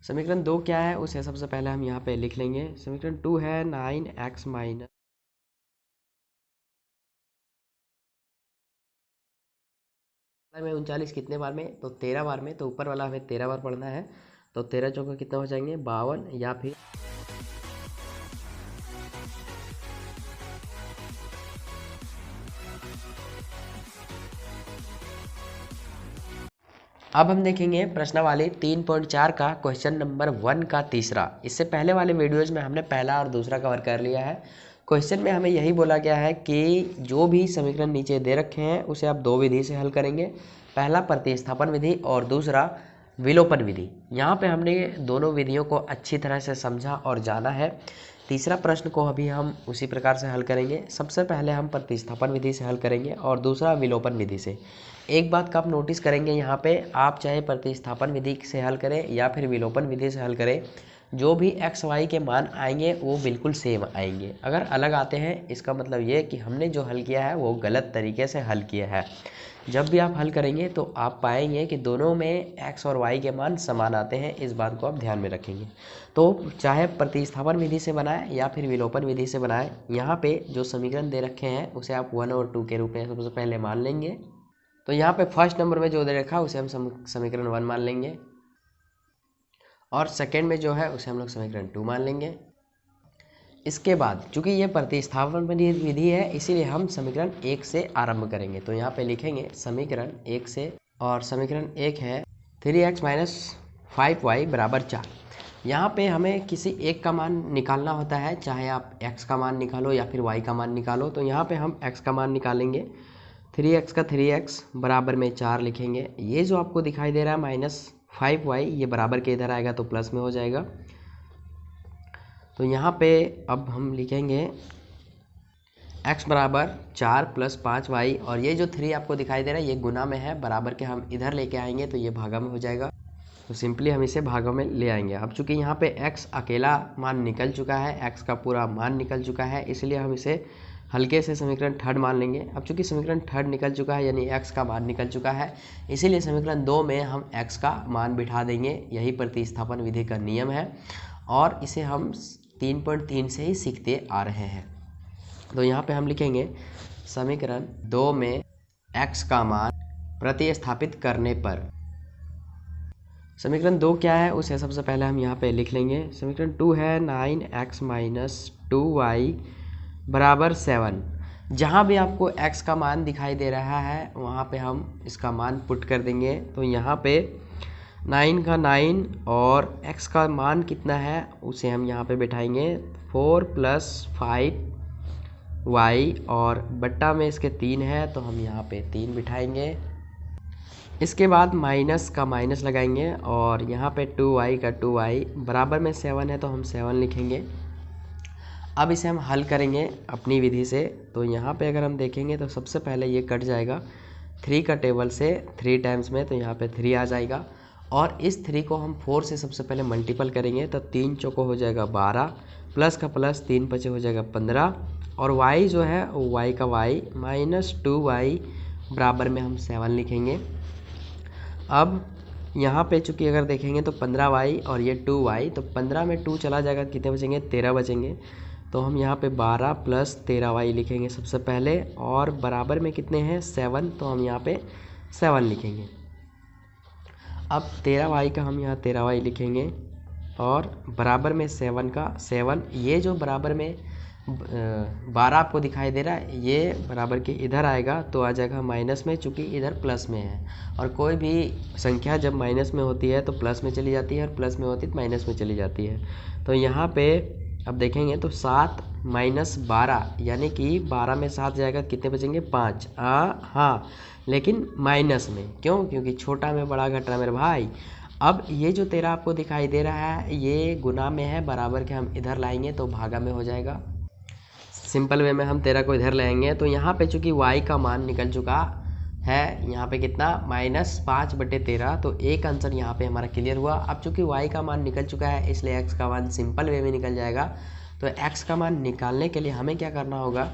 समीकरण 2 क्या है उसे सबसे पहले हम यहाँ पे लिख लेंगे। समीकरण 2 है 9x माइनस में 39 कितने बार में, तो 13 बार में। तो ऊपर वाला हमें 13 बार पढ़ना है, तो 13 चौका कितना हो जाएंगे 52, या फिर अब हम देखेंगे प्रश्नावली 3.4 का क्वेश्चन नंबर 1 का तीसरा। इससे पहले वाले वीडियोज में हमने पहला और दूसरा कवर कर लिया है। क्वेश्चन में हमें यही बोला गया है कि जो भी समीकरण नीचे दे रखे हैं उसे आप दो विधि से हल करेंगे। पहला प्रतिस्थापन विधि और दूसरा विलोपन विधि। यहाँ पे हमने दोनों विधियों को अच्छी तरह से समझा और जाना है। तीसरा प्रश्न को अभी हम उसी प्रकार से हल करेंगे। सबसे पहले हम प्रतिस्थापन विधि से हल करेंगे और दूसरा विलोपन विधि से। एक बात का आप नोटिस करेंगे यहाँ पे, आप चाहे प्रतिस्थापन विधि से हल करें या फिर विलोपन विधि से हल करें, जो भी एक्स वाई के मान आएंगे वो बिल्कुल सेम आएंगे। अगर अलग आते हैं इसका मतलब ये कि हमने जो हल किया है वो गलत तरीके से हल किया है। जब भी आप हल करेंगे तो आप पाएंगे कि दोनों में एक्स और वाई के मान समान आते हैं। इस बात को आप ध्यान में रखेंगे। तो चाहे प्रतिस्थापन विधि से बनाए या फिर विलोपन विधि से बनाए, यहाँ पे जो समीकरण दे रखे हैं उसे आप 1 और 2 के रूप में सबसे पहले मान लेंगे। तो यहाँ पे फर्स्ट नंबर में जो दे रखा है उसे हम समीकरण 1 मान लेंगे, और सेकेंड में जो है उसे हम लोग समीकरण 2 मान लेंगे। इसके बाद चूंकि ये प्रतिस्थापन विधि है इसीलिए हम समीकरण 1 से आरंभ करेंगे। तो यहाँ पे लिखेंगे समीकरण 1 से, और समीकरण 1 है 3x माइनस 5y बराबर 4। यहाँ पे हमें किसी एक का मान निकालना होता है, चाहे आप x का मान निकालो या फिर y का मान निकालो। तो यहाँ पे हम x का मान निकालेंगे। 3x का 3x बराबर में 4 लिखेंगे। ये जो आपको दिखाई दे रहा है माइनस 5y, ये बराबर के इधर आएगा तो प्लस में हो जाएगा। तो यहाँ पे अब हम लिखेंगे x बराबर 4 प्लस 5y, और ये जो 3 आपको दिखाई दे रहा है ये गुना में है, बराबर के हम इधर लेके आएंगे तो ये भागा में हो जाएगा। तो सिंपली हम इसे भागा में ले आएंगे। अब चूंकि यहाँ पे x अकेला मान निकल चुका है, x का पूरा मान निकल चुका है, इसलिए हम इसे हल्के से समीकरण थर्ड मान लेंगे। अब चूंकि समीकरण थर्ड निकल चुका है यानी x का मान निकल चुका है, इसीलिए समीकरण 2 में हम x का मान बिठा देंगे। यही प्रतिस्थापन विधि का नियम है और इसे हम 3.3 से ही सीखते आ रहे हैं। तो यहाँ पे हम लिखेंगे समीकरण 2 में x का मान प्रतिस्थापित करने पर। समीकरण 2 क्या है उसे सबसे पहले हम यहाँ पे लिख लेंगे। समीकरण 2 है 9x माइनस 2y बराबर 7। जहाँ भी आपको x का मान दिखाई दे रहा है वहाँ पे हम इसका मान पुट कर देंगे। तो यहाँ पे 9 का 9 और x का मान कितना है उसे हम यहाँ पे बिठाएंगे 4 प्लस 5y, और बट्टा में इसके 3 है तो हम यहाँ पे 3 बिठाएंगे। इसके बाद माइनस का माइनस लगाएंगे और यहाँ पे 2y का 2y बराबर में 7 है तो हम 7 लिखेंगे। अब इसे हम हल करेंगे अपनी विधि से। तो यहाँ पे अगर हम देखेंगे तो सबसे पहले ये कट जाएगा 3 का टेबल से 3 टाइम्स में, तो यहाँ पे 3 आ जाएगा। और इस 3 को हम 4 से सबसे पहले मल्टीपल करेंगे तो 3 चौको हो जाएगा 12, प्लस का प्लस 3 पचे हो जाएगा 15, और y जो है y का y माइनस 2y बराबर में हम 7 लिखेंगे। अब यहाँ पे चूँकि अगर देखेंगे तो 15y और ये 2y, तो 15 में 2 चला जाएगा, कितने बचेंगे 13 बचेंगे। तो हम यहाँ पे 12 प्लस 13y लिखेंगे सबसे पहले, और बराबर में कितने हैं 7, तो हम यहाँ पे 7 लिखेंगे। अब 13y का हम यहाँ 13y लिखेंगे और बराबर में 7 का 7। ये जो बराबर में 12 आपको दिखाई दे रहा है ये बराबर के इधर आएगा तो आ जाएगा माइनस में, चूँकि इधर प्लस में है। और कोई भी संख्या जब माइनस में होती है तो प्लस में चली जाती है और प्लस में होती है तो माइनस में चली जाती है। तो यहाँ पे अब देखेंगे तो 7 माइनस 12 यानी कि 12 में 7 जाएगा, कितने बचेंगे 5। हाँ, लेकिन माइनस में क्यों, क्योंकि छोटा में बड़ा घट रहा है मेरे भाई। अब ये जो 13 आपको दिखाई दे रहा है ये गुना में है, बराबर के हम इधर लाएंगे तो भागा में हो जाएगा। सिंपल वे में हम 13 को इधर लाएंगे। तो यहाँ पे चूंकि y का मान निकल चुका है, यहाँ पे कितना -5/13, तो एक आंसर यहाँ पे हमारा क्लियर हुआ। अब चूंकि y का मान निकल चुका है इसलिए x का मान सिंपल वे में निकल जाएगा। तो x का मान निकालने के लिए हमें क्या करना होगा,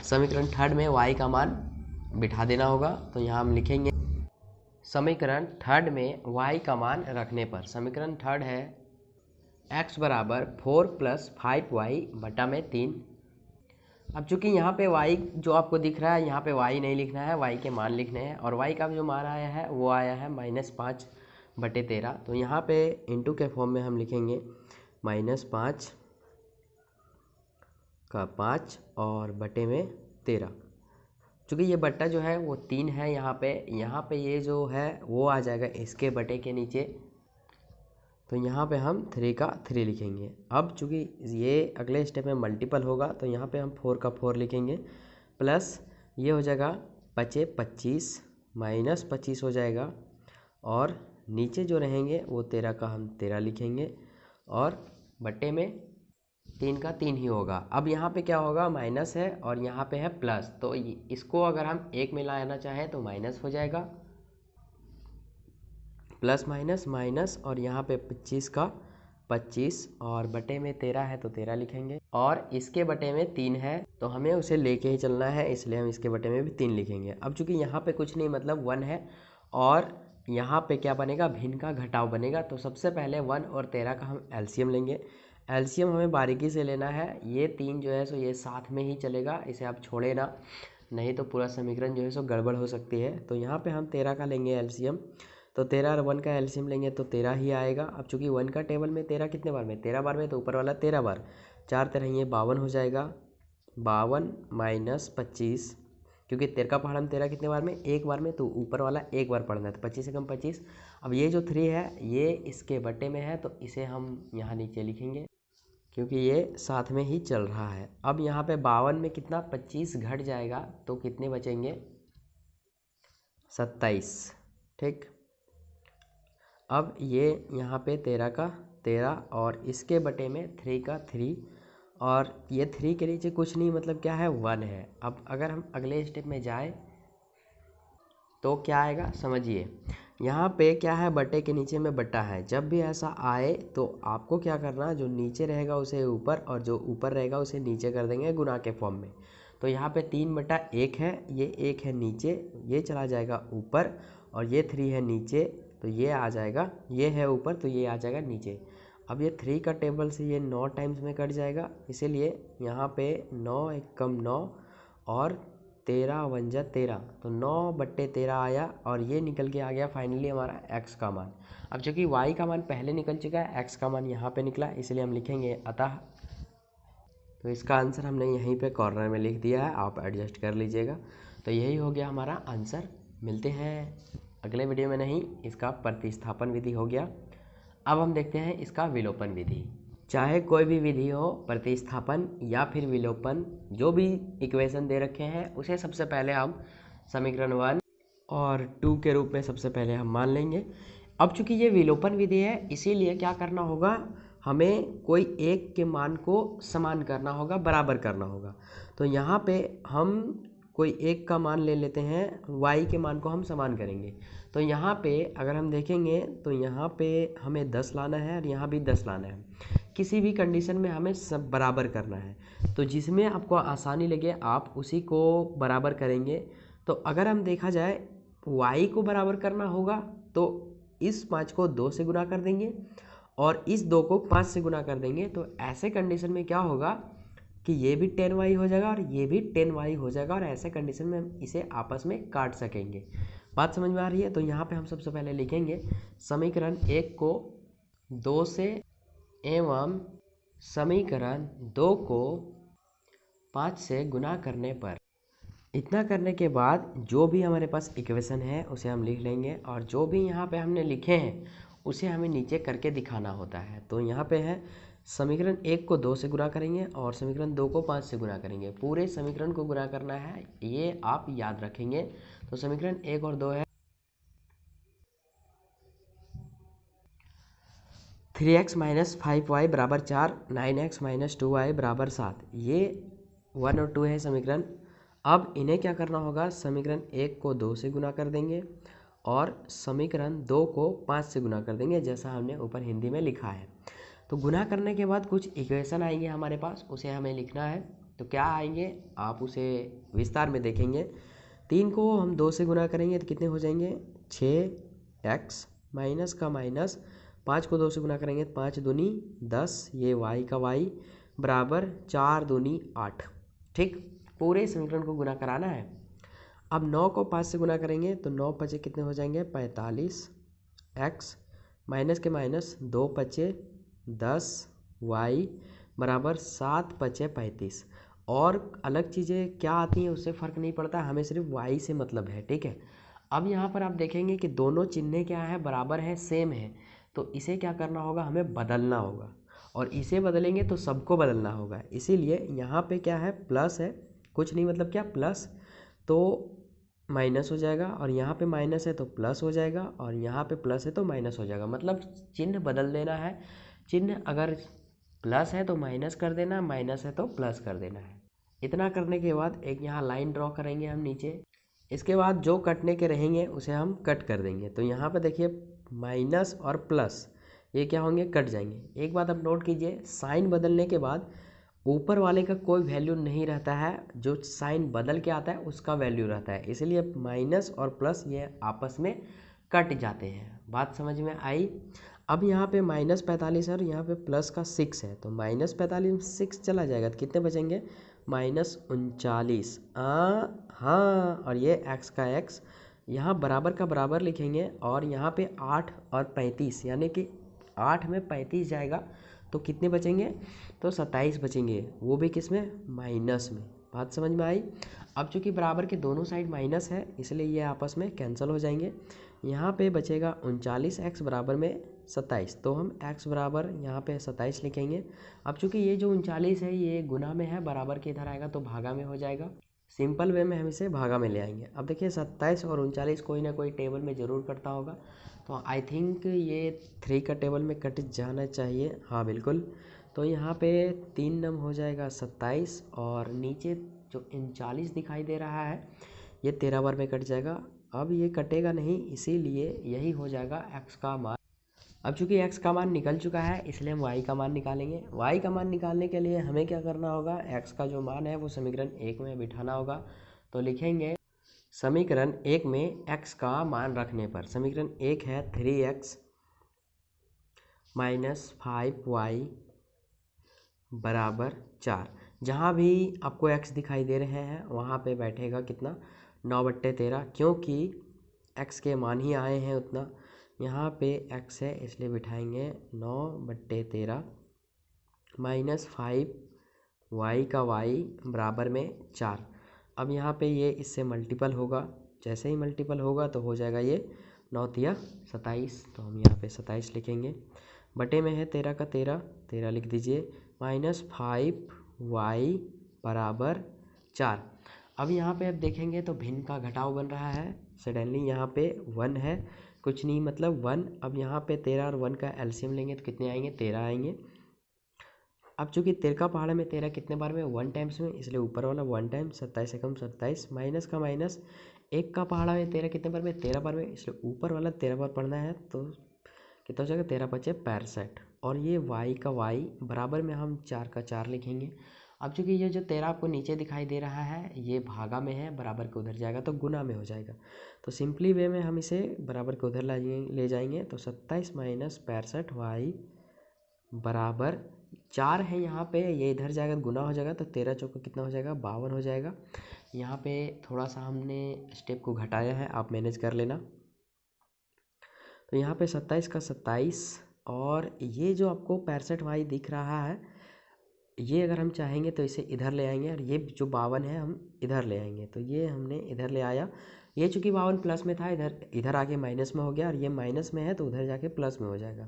समीकरण थर्ड में y का मान बिठा देना होगा। तो यहाँ हम लिखेंगे समीकरण थर्ड में y का मान रखने पर, समीकरण थर्ड है x बराबर 4 + 5y बटा में 3। अब चूंकि यहाँ पे y जो आपको दिख रहा है, यहाँ पे y नहीं लिखना है, y के मान लिखने हैं, और y का जो मान आया है वो आया है -5/13। तो यहाँ पे इंटू के फॉर्म में हम लिखेंगे -5 का 5 और बटे में 13। चूँकि ये बट्टा जो है वो 3 है, यहाँ पे ये जो है वो आ जाएगा इसके बटे के नीचे, तो यहाँ पे हम 3 का 3 लिखेंगे। अब चूँकि ये अगले स्टेप में मल्टीपल होगा तो यहाँ पे हम 4 का 4 लिखेंगे, प्लस ये हो जाएगा 5 25 -25 हो जाएगा, और नीचे जो रहेंगे वो 13 का हम 13 लिखेंगे, और बट्टे में 3 का 3 ही होगा। अब यहाँ पे क्या होगा, माइनस है और यहाँ पे है प्लस, तो इसको अगर हम एक में लाना चाहें तो माइनस हो जाएगा, प्लस माइनस माइनस, और यहाँ पे 25 का 25 और बटे में 13 है तो 13 लिखेंगे, और इसके बटे में 3 है तो हमें उसे लेके ही चलना है, इसलिए हम इसके बटे में भी 3 लिखेंगे। अब चूंकि यहाँ पे कुछ नहीं मतलब 1 है, और यहाँ पे क्या बनेगा, भिन्न का घटाव बनेगा, तो सबसे पहले 1 और 13 का हम एलसीएम लेंगे। एलसीएम हमें बारीकी से लेना है, ये 3 जो है सो ये साथ में ही चलेगा, इसे आप छोड़े ना, नहीं तो पूरा समीकरण जो है सो गड़बड़ हो सकती है। तो यहाँ पे हम 13 का लेंगे एलसीएम, तो 13 और 1 का एलसीएम लेंगे तो 13 ही आएगा। अब चूंकि 1 का टेबल में 13 कितने बार में, 13 बार में, तो ऊपर वाला 13 बार, 4 13 ये 52 हो जाएगा, 52 माइनस 25, क्योंकि 13 का पहाड़ हम 13 कितने बार में, एक बार में, तो ऊपर वाला एक बार पढ़ना है, तो 25 से कम 25। अब ये जो 3 है ये इसके बटे में है, तो इसे हम यहाँ नीचे लिखेंगे क्योंकि ये साथ में ही चल रहा है। अब यहाँ पे 52 में कितना 25 घट जाएगा तो कितने बचेंगे, 27। ठीक, अब ये यहाँ पे 13 का 13 और इसके बटे में 3 का 3, और ये 3 के नीचे कुछ नहीं मतलब क्या है, 1 है। अब अगर हम अगले स्टेप में जाए तो क्या आएगा, समझिए यहाँ पे क्या है, बटे के नीचे में बट्टा है। जब भी ऐसा आए तो आपको क्या करना, जो नीचे रहेगा उसे ऊपर और जो ऊपर रहेगा उसे नीचे कर देंगे गुना के फॉर्म में। तो यहाँ पे 3/1 है, ये 1 है नीचे, ये चला जाएगा ऊपर, और ये 3 है नीचे तो ये आ जाएगा, ये है ऊपर तो ये आ जाएगा नीचे। अब ये 3 का टेबल से ये 9 टाइम्स में कट जाएगा, इसीलिए यहाँ पे 9 1 कम 9 और 13 1 जा 13, तो 9/13 आया, और ये निकल के आ गया फाइनली हमारा x का मान। अब चूँकि y का मान पहले निकल चुका है, x का मान यहाँ पे निकला, इसलिए हम लिखेंगे अतः। तो इसका आंसर हमने यहीं पे कॉर्नर में लिख दिया है, आप एडजस्ट कर लीजिएगा। तो यही हो गया हमारा आंसर। मिलते हैं अगले वीडियो में, नहीं इसका प्रतिस्थापन विधि हो गया। अब हम देखते हैं इसका विलोपन विधि। चाहे कोई भी विधि हो, प्रतिस्थापन या फिर विलोपन, जो भी इक्वेशन दे रखे हैं उसे सबसे पहले हम समीकरण 1 और 2 के रूप में सबसे पहले हम मान लेंगे। अब चूंकि ये विलोपन विधि है, इसीलिए क्या करना होगा, हमें कोई एक के मान को समान करना होगा, बराबर करना होगा। तो यहाँ पे हम कोई एक का मान ले लेते हैं, y के मान को हम समान करेंगे। तो यहाँ पे अगर हम देखेंगे तो यहाँ पे हमें 10 लाना है और यहाँ भी 10 लाना है। किसी भी कंडीशन में हमें सब बराबर करना है, तो जिसमें आपको आसानी लगे आप उसी को बराबर करेंगे। तो अगर हम देखा जाए y को बराबर करना होगा तो इस 5 को 2 से गुना कर देंगे और इस 2 को 5 से गुना कर देंगे। तो ऐसे कंडीशन में क्या होगा कि ये भी 10y हो जाएगा और ये भी 10y हो जाएगा, और ऐसे कंडीशन में हम इसे आपस में काट सकेंगे। बात समझ में आ रही है? तो यहाँ पे हम सबसे पहले लिखेंगे समीकरण 1 को 2 से एवं समीकरण 2 को 5 से गुना करने पर। इतना करने के बाद जो भी हमारे पास इक्वेशन है उसे हम लिख लेंगे, और जो भी यहाँ पे हमने लिखे हैं उसे हमें नीचे करके दिखाना होता है। तो यहाँ पे है समीकरण 1 को 2 से गुना करेंगे और समीकरण 2 को 5 से गुना करेंगे। पूरे समीकरण को गुना करना है, ये आप याद रखेंगे। तो समीकरण 1 और 2 है 3x - 5y बराबर 4, 9x - 2y बराबर 7। ये 1 और 2 है समीकरण। अब इन्हें क्या करना होगा, समीकरण 1 को 2 से गुना कर देंगे और समीकरण 2 को 5 से गुना कर देंगे, जैसा हमने ऊपर हिंदी में लिखा है। तो गुना करने के बाद कुछ इक्वेशन आएंगे हमारे पास, उसे हमें लिखना है। तो क्या आएंगे आप उसे विस्तार में देखेंगे। 3 को हम 2 से गुना करेंगे तो कितने हो जाएंगे, 6x माइनस का माइनस 5 को 2 से गुना करेंगे 5 दूनी 10, ये y का y बराबर 4 दूनी 8। ठीक, पूरे समीकरण को गुना कराना है। अब 9 को 5 से गुना करेंगे तो 9 पचे कितने हो जाएंगे 45, x माइनस के माइनस 2 पचे 10, y बराबर 7 पचे 35। और अलग चीज़ें क्या आती हैं उससे फ़र्क नहीं पड़ता, हमें सिर्फ y से मतलब है। ठीक है, अब यहाँ पर आप देखेंगे कि दोनों चिन्ह क्या है, बराबर है, सेम है, तो इसे क्या करना होगा, हमें बदलना होगा। और इसे बदलेंगे तो सबको बदलना होगा, इसीलिए यहाँ पे क्या है, प्लस है, कुछ नहीं मतलब क्या प्लस, तो माइनस हो जाएगा, और यहाँ पे माइनस है तो प्लस हो जाएगा, और यहाँ पे प्लस है तो माइनस हो जाएगा। मतलब चिन्ह बदल देना है। चिन्ह अगर प्लस है तो माइनस कर देना, माइनस है तो प्लस कर देना है। इतना करने के बाद एक यहाँ लाइन ड्रॉ करेंगे हम नीचे। इसके बाद जो कटने के रहेंगे उसे हम कट कर देंगे। तो यहाँ पे देखिए माइनस और प्लस ये क्या होंगे, कट जाएंगे। एक बात आप नोट कीजिए, साइन बदलने के बाद ऊपर वाले का कोई वैल्यू नहीं रहता है, जो साइन बदल के आता है उसका वैल्यू रहता है, इसलिए माइनस और प्लस ये आपस में कट जाते हैं। बात समझ में आई। अब यहाँ पे -45 है और यहाँ पे प्लस का 6 है, तो -45 में 6 चला जाएगा तो कितने बचेंगे, -39। हाँ, और ये x का x यहाँ बराबर का बराबर लिखेंगे, और यहाँ पे 8 और 35 यानी कि 8 में 35 जाएगा तो कितने बचेंगे, तो 27 बचेंगे, वो भी किस में, माइनस में। बात समझ में आई। अब चूंकि बराबर के दोनों साइड माइनस है इसलिए ये आपस में कैंसिल हो जाएंगे। यहाँ पे बचेगा 39x बराबर में 27, तो हम x बराबर यहाँ पे 27 लिखेंगे। अब चूंकि ये जो 39 है ये गुना में है, बराबर के इधर आएगा तो भागा में हो जाएगा। सिंपल वे में हम इसे भागा में ले आएंगे। अब देखिए 27 और 39 कोई ना कोई टेबल में ज़रूर करता होगा, तो आई थिंक ये 3 का टेबल में कट जाना चाहिए। हाँ बिल्कुल, तो यहाँ पे 3 नम हो जाएगा 27, और नीचे जो 39 दिखाई दे रहा है ये 13 बार में कट जाएगा। अब ये कटेगा नहीं, इसीलिए यही हो जाएगा x का मान। अब चूंकि x का मान निकल चुका है इसलिए हम y का मान निकालेंगे। y का मान निकालने के लिए हमें क्या करना होगा, x का जो मान है वो समीकरण 1 में बिठाना होगा। तो लिखेंगे समीकरण 1 में x का मान रखने पर, समीकरण 1 है 3x माइनस 5y बराबर 4। जहाँ भी आपको x दिखाई दे रहे हैं वहाँ पे बैठेगा कितना, 9/13, क्योंकि x के मान ही आए हैं उतना। यहाँ पे x है इसलिए बिठाएंगे 9/13 माइनस 5y का y बराबर में 4। अब यहाँ पे ये इससे मल्टीपल होगा, जैसे ही मल्टीपल होगा तो हो जाएगा ये 9 तिया 27, तो हम यहाँ पे 27 लिखेंगे। बटे में है 13 का 13 लिख दीजिए, माइनस 5y बराबर 4। अब यहाँ पे अब देखेंगे तो भिन्न का घटाव बन रहा है, सडनली यहाँ पे 1 है, कुछ नहीं मतलब 1। अब यहाँ पे 13 और 1 का एलसीएम लेंगे तो कितने आएंगे, 13 आएंगे। अब चूंकि 13 का पहाड़ा में 13 कितने बार में, 1 टाइम्स में, इसलिए ऊपर वाला 1 टाइम, 27 एकम 27, माइनस का माइनस 1 का पहाड़ा में 13 कितने बार में, 13 बार में, इसलिए ऊपर वाला 13 बार पढ़ना है, तो कितना हो जाएगा 13 × 5 = 65। और ये y का y बराबर में हम 4 का 4 लिखेंगे। अब चूंकि ये जो 13 आपको नीचे दिखाई दे रहा है ये भागा में है, बराबर के उधर जाएगा तो गुना में हो जाएगा। तो सिंपली वे में हम इसे बराबर के उधर ले जाएंगे, तो 27 माइनस 65y बराबर 4 है। यहाँ पे ये इधर जाएगा गुना हो जाएगा, तो 13 चौका कितना हो जाएगा, 52 हो जाएगा। यहाँ पे थोड़ा सा हमने स्टेप को घटाया है, आप मैनेज कर लेना। तो यहाँ पे 27 का 27, और ये जो आपको 65y दिख रहा है ये अगर हम चाहेंगे तो इसे इधर ले आएंगे, और ये जो 52 है हम इधर ले आएंगे, तो ये हमने इधर ले आया। ये चूँकि 52 प्लस में था, इधर आके माइनस में हो गया, और ये माइनस में है तो उधर जाके प्लस में हो जाएगा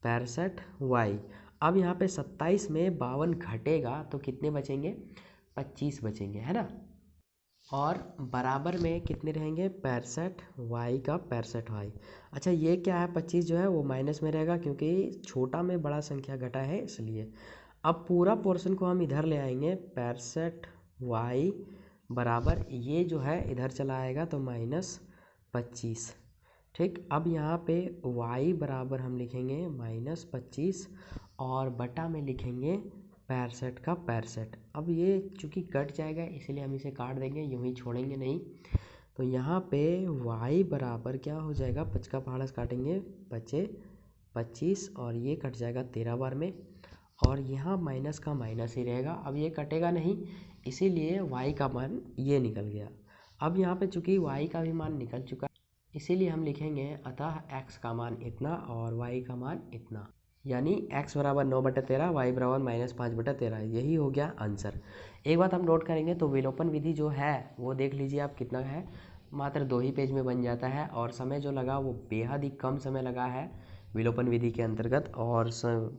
65y। अब यहाँ पे 27 में 52 घटेगा तो कितने बचेंगे, 25 बचेंगे, है ना। और बराबर में कितने रहेंगे, 65y का 65y। अच्छा ये क्या है, 25 जो है वो माइनस में रहेगा क्योंकि छोटा में बड़ा संख्या घटा है इसलिए। अब पूरा पोर्शन को हम इधर ले आएंगे, 65y बराबर ये जो है इधर चला आएगा तो -25। ठीक, अब यहाँ पे y बराबर हम लिखेंगे -25, और बटा में लिखेंगे 65 का 65। अब ये चूँकि कट जाएगा इसलिए हम इसे काट देंगे, यूँ ही छोड़ेंगे नहीं। तो यहाँ पे y बराबर क्या हो जाएगा, 5 का पहाड़ा से काटेंगे बचे 25 और ये कट जाएगा 13 बार में, और यहाँ माइनस का माइनस ही रहेगा। अब ये कटेगा नहीं, इसीलिए y का मान ये निकल गया। अब यहाँ पे चूँकि y का भी मान निकल चुका है, इसीलिए हम लिखेंगे अतः x का मान इतना और y का मान इतना, यानी x बराबर 9/13, y बराबर -5/13। यही हो गया आंसर। एक बात हम नोट करेंगे तो विलोपन विधि जो है वो देख लीजिए आप कितना है, मात्र 2 ही पेज में बन जाता है, और समय जो लगा वो बेहद ही कम समय लगा है विलोपन विधि के अंतर्गत। और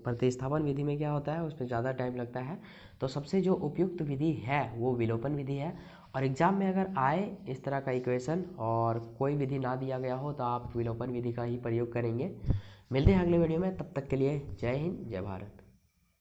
प्रतिस्थापन विधि में क्या होता है, उस पर ज़्यादा टाइम लगता है। तो सबसे जो उपयुक्त विधि है वो विलोपन विधि है। और एग्ज़ाम में अगर आए इस तरह का इक्वेशन और कोई विधि ना दिया गया हो तो आप विलोपन विधि का ही प्रयोग करेंगे। मिलते हैं अगले वीडियो में, तब तक के लिए जय हिंद जय भारत।